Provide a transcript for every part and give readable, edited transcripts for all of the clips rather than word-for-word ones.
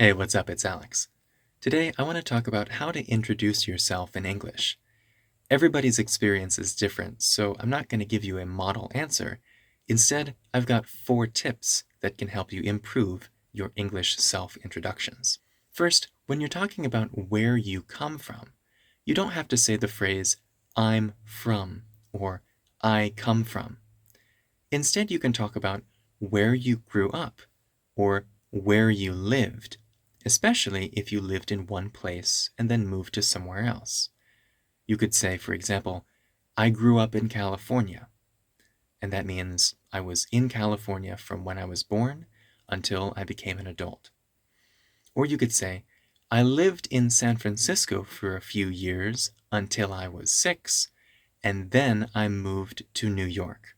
Hey, what's up? It's Alex. Today, I want to talk about how to introduce yourself in English. Everybody's experience is different, so I'm not going to give you a model answer. Instead, I've got 4 tips that can help you improve your English self introductions. First, when you're talking about where you come from, you don't have to say the phrase, I'm from, or I come from. Instead, you can talk about where you grew up or where you lived, especially if you lived in one place and then moved to somewhere else. You could say, for example, I grew up in California, and that means I was in California from when I was born until I became an adult. Or you could say, I lived in San Francisco for a few years until I was 6, and then I moved to New York.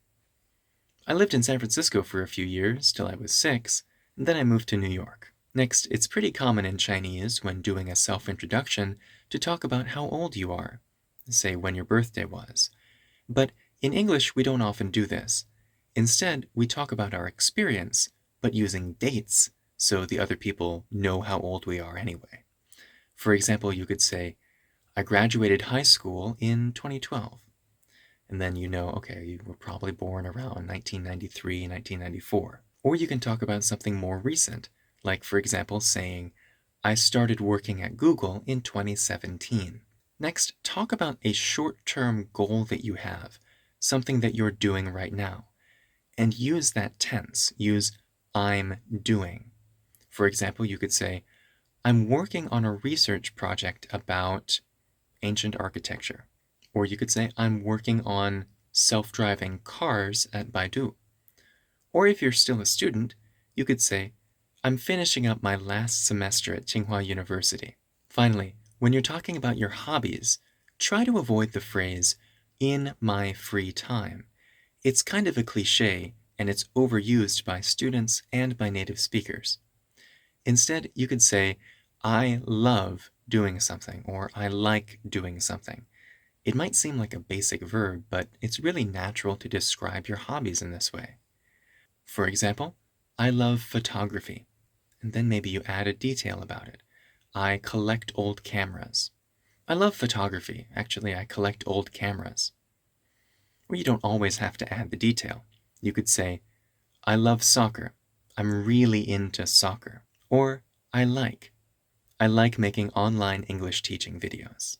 I lived in San Francisco for a few years till I was 6, and then I moved to New York. Next, it's pretty common in Chinese when doing a self-introduction to talk about how old you are, say when your birthday was. But in English, we don't often do this. Instead, we talk about our experience, but using dates so the other people know how old we are anyway. For example, you could say, I graduated high school in 2012. And then you know, okay, you were probably born around 1993, 1994. Or you can talk about something more recent, like, for example, saying, I started working at Google in 2017. Next, talk about a short-term goal that you have, something that you're doing right now, and use that tense. Use I'm doing. For example, you could say, I'm working on a research project about ancient architecture. Or you could say, I'm working on self-driving cars at Baidu. Or if you're still a student, you could say, I'm finishing up my last semester at Tsinghua University. Finally, when you're talking about your hobbies, try to avoid the phrase, in my free time. It's kind of a cliche, and it's overused by students and by native speakers. Instead, you could say, I love doing something, or I like doing something. It might seem like a basic verb, but it's really natural to describe your hobbies in this way. For example, I love photography, and then maybe you add a detail about it. I collect old cameras. I love photography. Actually, I collect old cameras. Or you don't always have to add the detail. You could say, I love soccer. I'm really into soccer. Or I like. I like making online English teaching videos.